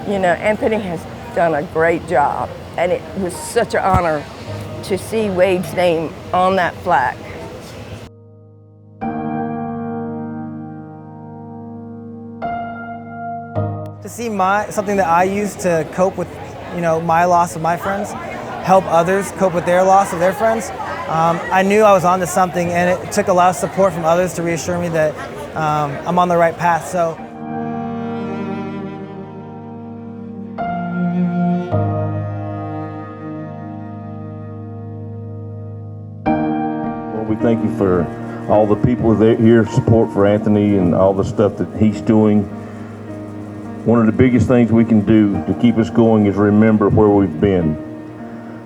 Anthony has done a great job, and it was such an honor to see Wade's name on that flag. To see something that I use to cope with, my loss of my friends, help others cope with their loss of their friends. I knew I was onto something, and it took a lot of support from others to reassure me that I'm on the right path. So. We thank you for all the people here, support for Anthony and all the stuff that he's doing. One of the biggest things we can do to keep us going is remember where we've been.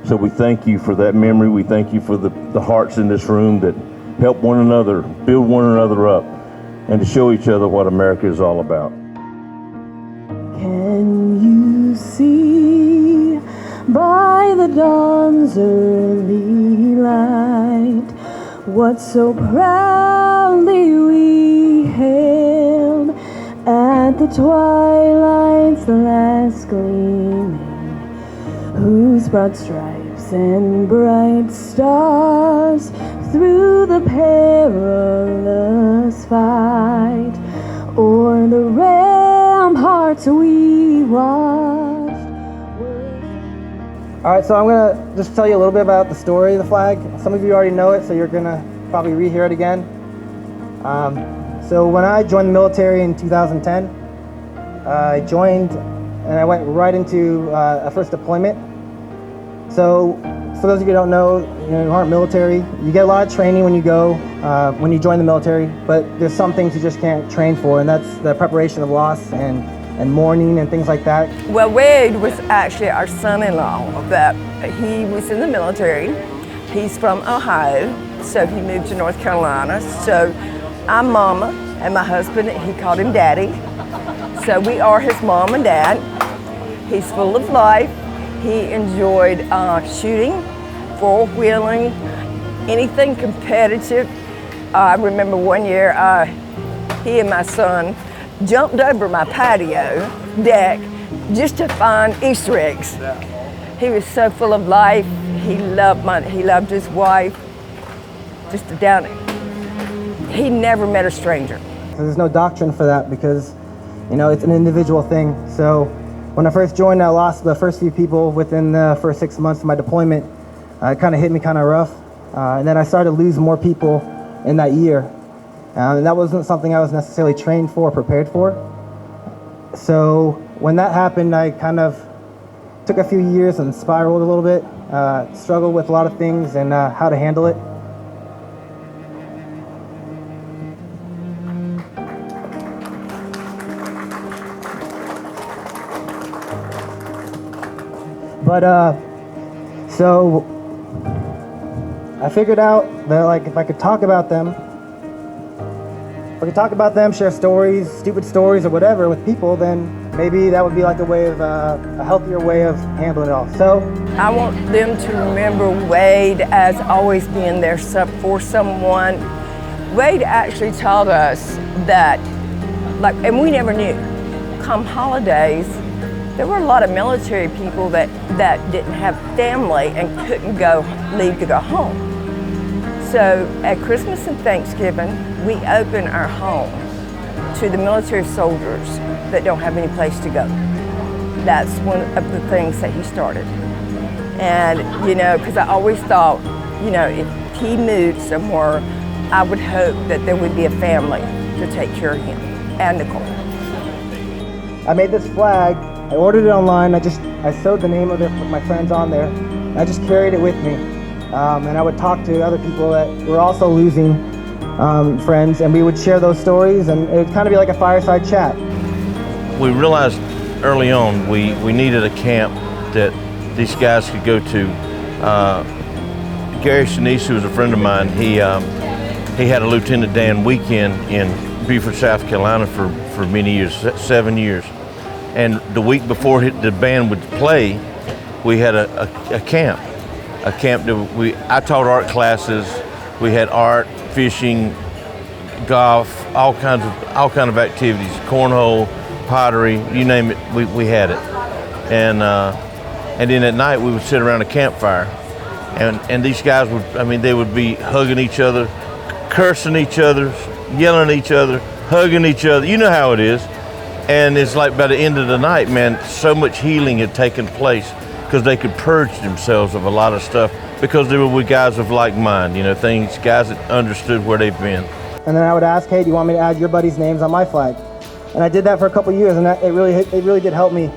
So we thank you for that memory. We thank you for the hearts in this room that help one another, build one another up, and to show each other what America is all about. Can you see by the dawn's early light what so proudly we hailed at the twilight's last gleaming, whose broad stripes and bright stars through the perilous fight o'er the ramparts we watched. All right, so I'm gonna just tell you a little bit about the story of the flag. Some of you already know it, so you're gonna probably rehear it again. So when I joined the military in 2010, I joined and I went right into a first deployment. So for those of you who don't know, who aren't military, you get a lot of training when you go, when you join the military, but there's some things you just can't train for, and that's the preparation of loss and mourning and things like that. Well, Wade was actually our son-in-law, but he was in the military. He's from Ohio, so he moved to North Carolina. So I'm Mama, and my husband, he called him Daddy. So we are his mom and dad. He's full of life. He enjoyed shooting, four-wheeling, anything competitive. I remember one year, he and my son jumped over my patio deck just to find Easter eggs. He was so full of life. He loved his wife. He never met a stranger. There's no doctrine for that because, it's an individual thing. So when I first joined, I lost the first few people within the first 6 months of my deployment. It kind of hit me kind of rough. And then I started to lose more people in that year. And that wasn't something I was necessarily trained for or prepared for. So when that happened, I kind of took a few years and spiraled a little bit, struggled with a lot of things and how to handle it. But so I figured out that if I could talk about them, share stories, stupid stories or whatever with people, then maybe that would be like a way of a healthier way of handling it all. So I want them to remember Wade as always being there for someone. Wade actually taught us that, and we never knew, come holidays, there were a lot of military people that didn't have family and couldn't leave to go home. So at Christmas and Thanksgiving, we open our home to the military soldiers that don't have any place to go. That's one of the things that he started. And, because I always thought, if he moved somewhere, I would hope that there would be a family to take care of him and Nicole. I made this flag. I ordered it online. I sewed the name of my friends on there. I just carried it with me. And I would talk to other people that were also losing friends, and we would share those stories, and it would kind of be like a fireside chat. We realized early on we needed a camp that these guys could go to. Gary Sinise, who was a friend of mine, he had a Lieutenant Dan weekend in Beaufort, South Carolina for many years, 7 years. And the week before the band would play, we had a camp. A camp that I taught art classes. We had art, fishing, golf, all kind of activities, cornhole, pottery, you name it, we had it. And then at night we would sit around a campfire, and these guys would, I mean, they would be hugging each other, cursing each other, yelling at each other, hugging each other. You know how it is. And it's like by the end of the night, man, so much healing had taken place because they could purge themselves of a lot of stuff because they were with guys of like mind, you know, guys that understood where they've been. And then I would ask, hey, do you want me to add your buddies' names on my flag? And I did that for a couple years, and it really did help me.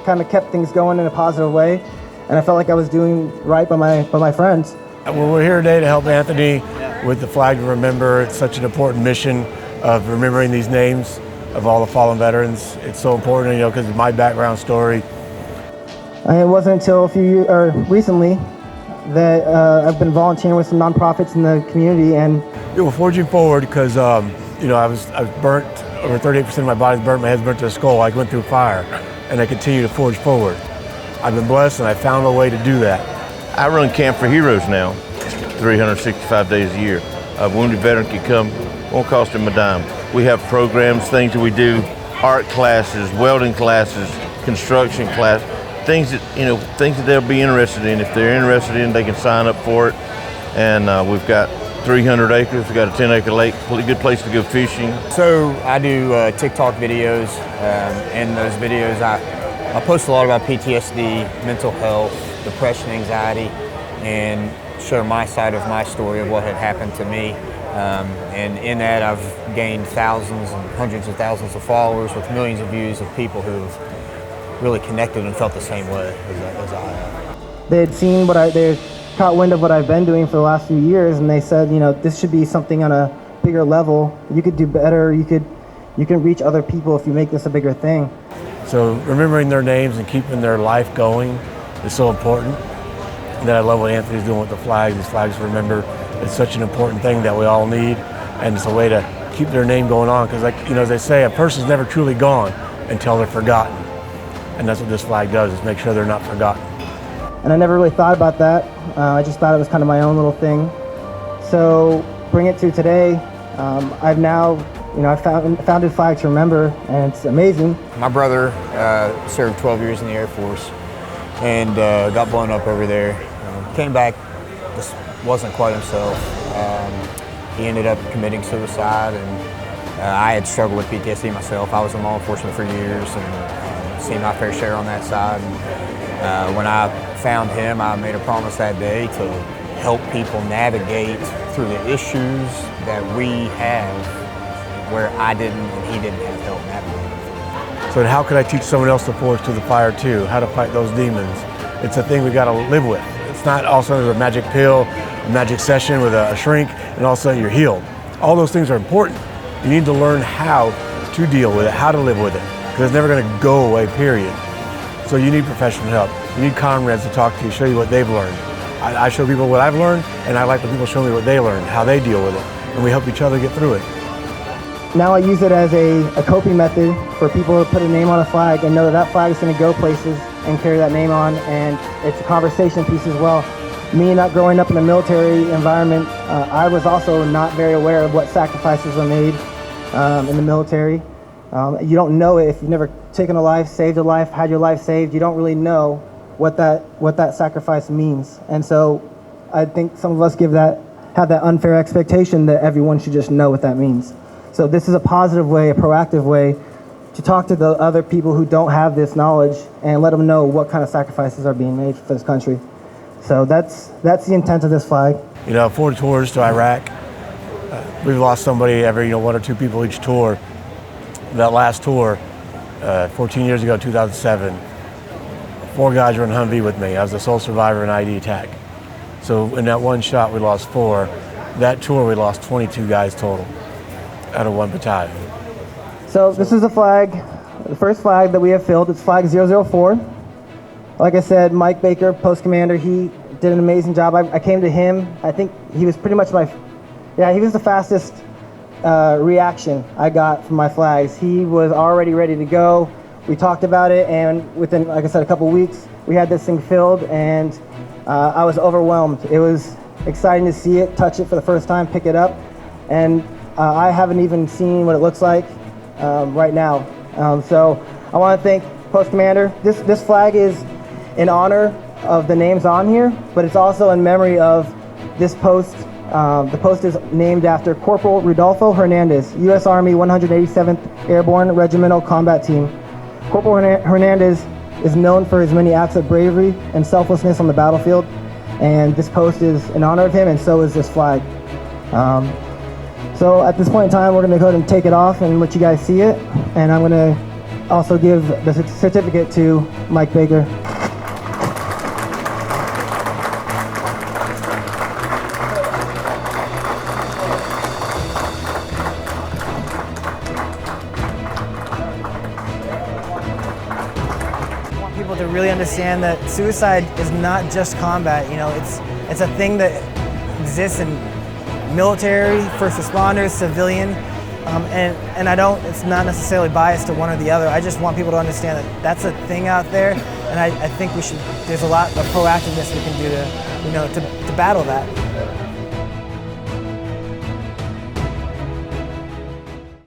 Kind of kept things going in a positive way, and I felt like I was doing right by my friends. Well, we're here today to help Anthony with the Flag to Remember. It's such an important mission of remembering these names of all the fallen veterans. It's so important, you know, because of my background story. It wasn't until recently that I've been volunteering with some nonprofits in the community, and We're forging forward because, you know, I was burnt, over 38% of my body's burnt, my head's burnt to the skull. I went through fire, and I continue to forge forward. I've been blessed, and I found a way to do that. I run Camp for Heroes now, 365 days a year. A wounded veteran can come, won't cost him a dime. We have programs, things that we do, art classes, welding classes, construction class, things that they'll be interested in. If they're interested in, they can sign up for it. And we've got 300 acres, we've got a 10-acre lake, a good place to go fishing. So I do TikTok videos. In those videos, I post a lot about PTSD, mental health, depression, anxiety, and share my side of my story of what had happened to me. And in that, I've gained thousands and hundreds of thousands of followers with millions of views of people who've really connected and felt the same way as I have. they had seen they caught wind of what I've been doing for the last few years, and they said, you know, this should be something on a bigger level. You could do better. You can reach other people if you make this a bigger thing. So remembering their names and keeping their life going is so important. And then I love what Anthony's doing with the flags. These flags to remember. It's such an important thing that we all need, and it's a way to keep their name going on. Because, like, you know, as they say, a person's never truly gone until they're forgotten, and that's what this flag does, is make sure they're not forgotten. And I never really thought about that. I just thought it was kind of my own little thing. So bring it to today. I've now, you know, I founded Flag to Remember, and it's amazing. My brother served 12 years in the Air Force and got blown up over there. Came back, just wasn't quite himself. He ended up committing suicide, and I had struggled with PTSD myself. I was in law enforcement for years and seen my fair share on that side. And, when I found him, I made a promise that day to help people navigate through the issues that we have where I didn't and he didn't have help navigating. So how could I teach someone else to forge to the fire too? How to fight those demons? It's a thing we got to live with. It's not all of a sudden a magic pill, a magic session with a shrink, and all of a sudden you're healed. All those things are important. You need to learn how to deal with it, how to live with it, because it's never going to go away, period. So you need professional help. You need comrades to talk to you, show you what they've learned. I show people what I've learned, and I like when people show me what they learned, how they deal with it, and we help each other get through it. Now I use it as a coping method for people to put a name on a flag and know that that flag is going to go places and carry that name on, and it's a conversation piece as well. Me not growing up in a military environment, I was also not very aware of what sacrifices were made in the military. You don't know it if you've never taken a life, saved a life, had your life saved. You don't really know what that sacrifice means. And so I think some of us have that unfair expectation that everyone should just know what that means. So this is a positive way, a proactive way to talk to the other people who don't have this knowledge and let them know what kind of sacrifices are being made for this country. So that's the intent of this flag. You know, 4 tours to Iraq. We've lost somebody every, 1 or 2 people each tour. That last tour, 14 years ago, 2007, 4 guys were in Humvee with me. I was the sole survivor in ID attack. So in that one shot, we lost 4. That tour, we lost 22 guys total out of 1 battalion. So this is the flag, the first flag that we have filled. It's flag 004. Like I said, Mike Baker, post commander, he did an amazing job. I came to him. I think he was pretty much he was the fastest reaction I got from my flags. He was already ready to go. We talked about it, and within, like I said, a couple weeks, we had this thing filled, and I was overwhelmed. It was exciting to see it, touch it for the first time, pick it up, and I haven't even seen what it looks like right now. So I want to thank Post Commander. This flag is in honor of the names on here, but it's also in memory of this post. The post is named after Corporal Rudolfo Hernandez, U.S. Army 187th Airborne Regimental Combat Team. Corporal Hernandez is known for his many acts of bravery and selflessness on the battlefield, and this post is in honor of him, and so is this flag. So at this point in time, we're going to go ahead and take it off and let you guys see it, and I'm going to also give the certificate to Mike Baker. People to really understand that suicide is not just combat. You know, it's a thing that exists in military, first responders, civilian, and it's not necessarily biased to one or the other. I just want people to understand that that's a thing out there, and I think there's a lot of proactiveness we can do to battle that.